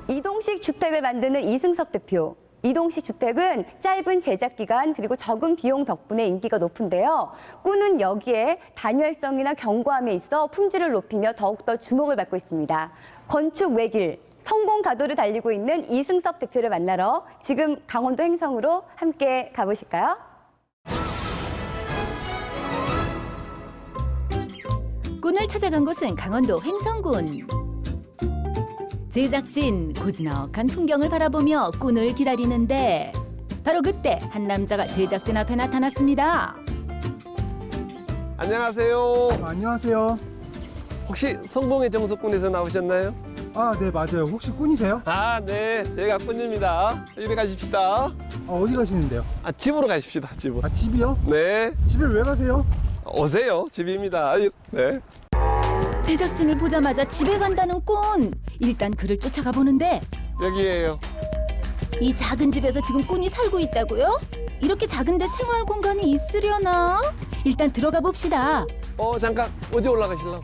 이동식 주택을 만드는 이승섭 대표. 이동식 주택은 짧은 제작 기간 그리고 적은 비용 덕분에 인기가 높은데요. 꾸는 여기에 단열성이나 견고함에 있어 품질을 높이며 더욱더 주목을 받고 있습니다. 건축 외길, 성공 가도를 달리고 있는 이승섭 대표를 만나러 지금 강원도 횡성으로 함께 가보실까요? 꾼을 찾아간 곳은 강원도 횡성군. 제작진 고즈넉한 풍경을 바라보며 꾼을 기다리는데 바로 그때 한 남자가 제작진 앞에 나타났습니다. 안녕하세요. 안녕하세요. 혹시 성공의 정석군에서 나오셨나요? 아, 네, 맞아요. 혹시 꾼이세요? 아, 네. 제가 꾼입니다. 이리 가십시다. 어디 가시는데요? 아, 집으로 가십시다. 집으로. 아, 집이요? 네. 집에 왜 가세요? 오세요. 집입니다. 네. 제작진을 보자마자 집에 간다는 꾼. 일단 그를 쫓아가 보는데 여기에요. 이 작은 집에서 지금 꾼이 살고 있다고요? 이렇게 작은데 생활 공간이 있으려나? 일단 들어가 봅시다. 잠깐. 어디 올라가실라고?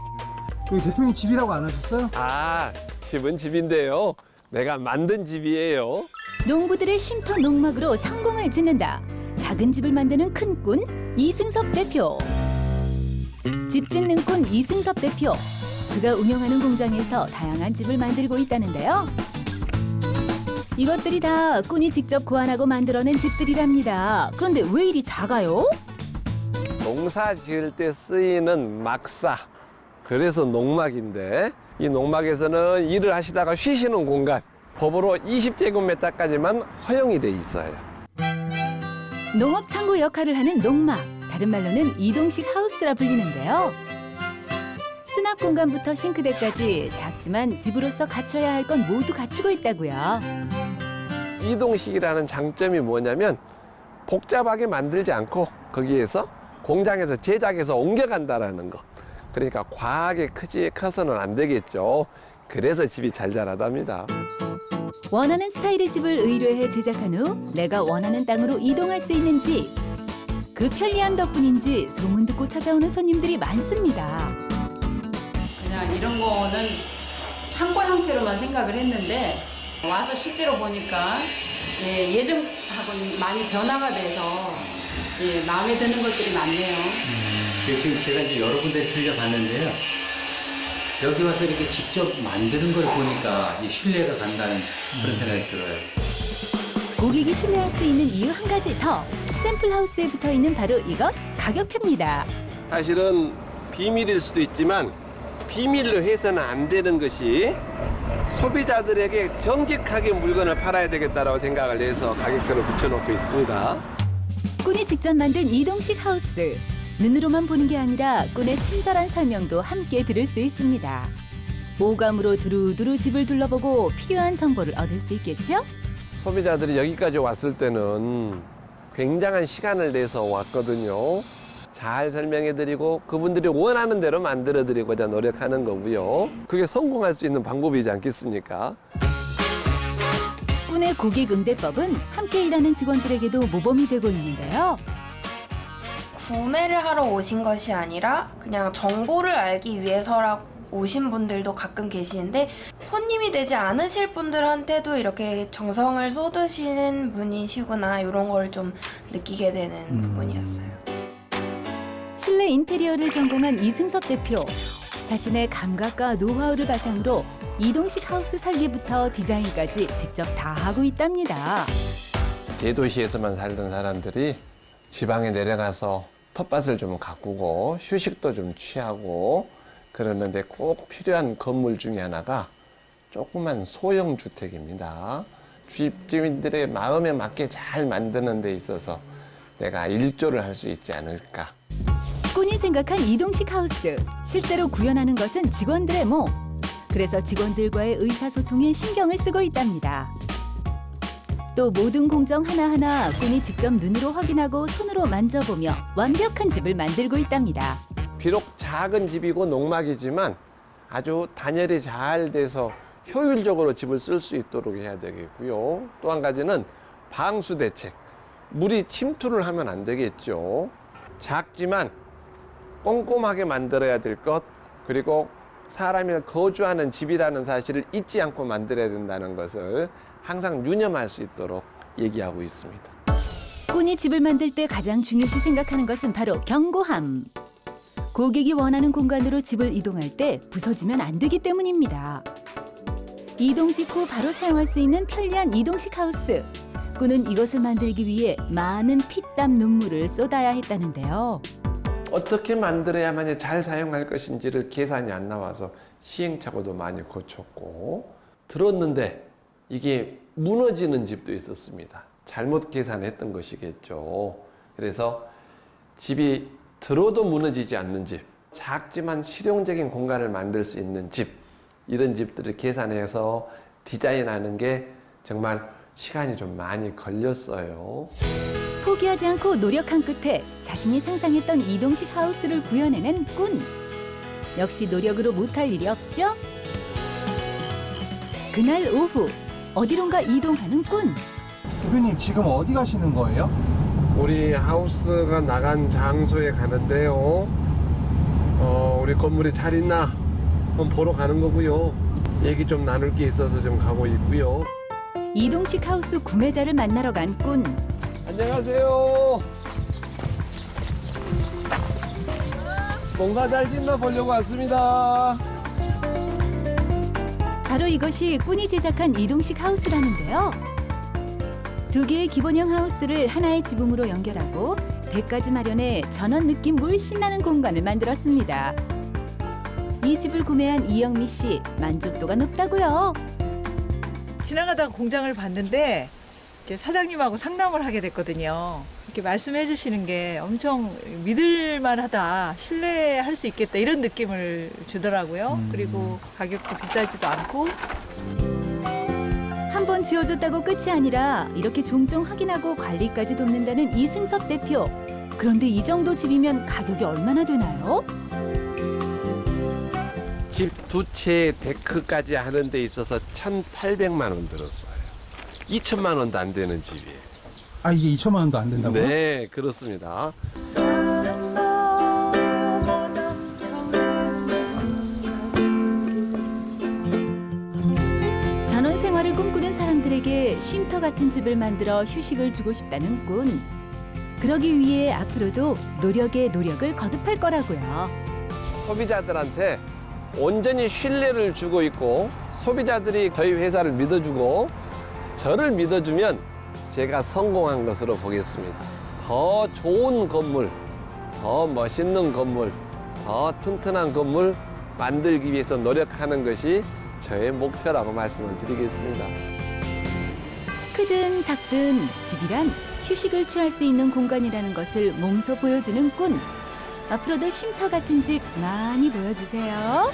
여기 대표님 집이라고 안 하셨어요? 아, 집은 집인데요. 내가 만든 집이에요. 농부들의 쉼터 농막으로 성공을 짓는다. 작은 집을 만드는 큰 꾼 이승섭 대표. 집 짓는 꾼 이승섭 대표. 그가 운영하는 공장에서 다양한 집을 만들고 있다는데요. 이것들이 다 꾼이 직접 고안하고 만들어낸 집들이랍니다. 그런데 왜 이리 작아요? 농사 지을 때 쓰이는 막사. 그래서 농막인데 이 농막에서는 일을 하시다가 쉬시는 공간. 법으로 20제곱미터까지만 허용이 돼 있어요. 농업 창고 역할을 하는 농막. 다른 말로는 이동식 하우스라 불리는데요. 수납 공간부터 싱크대까지 작지만 집으로서 갖춰야 할 건 모두 갖추고 있다고요. 이동식이라는 장점이 뭐냐면 복잡하게 만들지 않고 거기에서 공장에서 제작해서 옮겨간다라는 거. 그러니까 과하게 커서는 안 되겠죠. 그래서 집이 잘 자라답니다. 원하는 스타일의 집을 의뢰해 제작한 후 내가 원하는 땅으로 이동할 수 있는 집. 그 편리함 덕분인지 소문 듣고 찾아오는 손님들이 많습니다. 그냥 이런 거는 창고 형태로만 생각을 했는데 와서 실제로 보니까 예전하고는 많이 변화가 돼서 마음에 드는 것들이 많네요. 지금 제가 이제 여러 군데 들려봤는데요. 여기 와서 이렇게 직접 만드는 걸 보니까 이 신뢰가 간다는 그런 생각이 들어요. 고객이 신뢰할 수 있는 이유 한 가지 더. 샘플 하우스에 붙어 있는 바로 이것 가격표입니다. 사실은 비밀일 수도 있지만 비밀로 해서는 안 되는 것이 소비자들에게 정직하게 물건을 팔아야 되겠다라고 생각을 해서 가격표를 붙여놓고 있습니다. 꾼이 직접 만든 이동식 하우스. 눈으로만 보는 게 아니라 꾼의 친절한 설명도 함께 들을 수 있습니다. 오감으로 두루두루 집을 둘러보고 필요한 정보를 얻을 수 있겠죠? 소비자들이 여기까지 왔을 때는 굉장한 시간을 내서 왔거든요. 잘 설명해드리고 그분들이 원하는 대로 만들어드리고자 노력하는 거고요. 그게 성공할 수 있는 방법이지 않겠습니까? 꾼의 고객 응대법은 함께 일하는 직원들에게도 모범이 되고 있는데요. 구매를 하러 오신 것이 아니라 그냥 정보를 알기 위해서라고 오신 분들도 가끔 계시는데 손님이 되지 않으실 분들한테도 이렇게 정성을 쏟으시는 분이시구나 이런 걸 좀 느끼게 되는 부분이었어요. 실내 인테리어를 전공한 이승섭 대표. 자신의 감각과 노하우를 바탕으로 이동식 하우스 설계부터 디자인까지 직접 다 하고 있답니다. 대도시에서만 살던 사람들이 지방에 내려가서 텃밭을 좀 가꾸고 휴식도 좀 취하고 그러는데 꼭 필요한 건물 중에 하나가 조그만 소형 주택입니다. 주민들의 마음에 맞게 잘 만드는 데 있어서 내가 일조를 할 수 있지 않을까. 꾼이 생각한 이동식 하우스. 실제로 구현하는 것은 직원들의 몸. 그래서 직원들과의 의사소통에 신경을 쓰고 있답니다. 또 모든 공정 하나하나 꾼이 직접 눈으로 확인하고 손으로 만져보며 완벽한 집을 만들고 있답니다. 비록 작은 집이고 농막이지만 아주 단열이 잘 돼서 효율적으로 집을 쓸 수 있도록 해야 되겠고요. 또 한 가지는 방수 대책. 물이 침투를 하면 안 되겠죠. 작지만 꼼꼼하게 만들어야 될 것, 그리고 사람이 거주하는 집이라는 사실을 잊지 않고 만들어야 된다는 것을 항상 유념할 수 있도록 얘기하고 있습니다. 꾼이 집을 만들 때 가장 중요시 생각하는 것은 바로 견고함. 고객이 원하는 공간으로 집을 이동할 때 부서지면 안 되기 때문입니다. 이동 직후 바로 사용할 수 있는 편리한 이동식 하우스. 꾼은 이것을 만들기 위해 많은 피땀 눈물을 쏟아야 했다는데요. 어떻게 만들어야만 잘 사용할 것인지를 계산이 안 나와서 시행착오도 많이 거쳤고, 들었는데 이게 무너지는 집도 있었습니다. 잘못 계산했던 것이겠죠. 그래서 집이 들어도 무너지지 않는 집, 작지만 실용적인 공간을 만들 수 있는 집, 이런 집들을 계산해서 디자인하는 게 정말 시간이 좀 많이 걸렸어요. 포기하지 않고 노력한 끝에 자신이 상상했던 이동식 하우스를 구현해낸 꾼. 역시 노력으로 못할 일이 없죠? 그날 오후 어디론가 이동하는 꾼. 대표님 지금 어디 가시는 거예요? 우리 하우스가 나간 장소에 가는데요. 우리 건물이 잘 있나 한번 보러 가는 거고요. 얘기 좀 나눌 게 있어서 좀 가고 있고요. 이동식 하우스 구매자를 만나러 간 꾼. 안녕하세요. 농사 잘 짓나 보려고 왔습니다. 바로 이것이 꾼이 제작한 이동식 하우스라는데요. 2개의 기본형 하우스를 하나의 지붕으로 연결하고 대까지 마련해 전원 느낌 물씬 나는 공간을 만들었습니다. 이 집을 구매한 이영미 씨, 만족도가 높다고요. 지나가다가 공장을 봤는데 이제 사장님하고 상담을 하게 됐거든요. 이렇게 말씀해 주시는 게 엄청 믿을만하다, 신뢰할 수 있겠다 이런 느낌을 주더라고요. 그리고 가격도 비싸지도 않고. 한 번 지어줬다고 끝이 아니라 이렇게 종종 확인하고 관리까지 돕는다는 이승섭 대표. 그런데 이 정도 집이면 가격이 얼마나 되나요? 집 2채 데크까지 하는 데 있어서 1,800만 원 들었어요. 2천만 원도 안 되는 집이에요. 아 이게 2천만 원도 안 된다고요? 네, 그렇습니다. 전원 생활을 꿈꾸는 사람들에게 쉼터 같은 집을 만들어 휴식을 주고 싶다는 꾼. 그러기 위해 앞으로도 노력에 노력을 거듭할 거라고요. 소비자들한테 온전히 신뢰를 주고 있고, 소비자들이 저희 회사를 믿어주고 저를 믿어주면 제가 성공한 것으로 보겠습니다. 더 좋은 건물, 더 멋있는 건물, 더 튼튼한 건물 만들기 위해서 노력하는 것이 저의 목표라고 말씀을 드리겠습니다. 크든 작든 집이란 휴식을 취할 수 있는 공간이라는 것을 몸소 보여주는 꾼. 앞으로도 쉼터 같은 집 많이 보여주세요.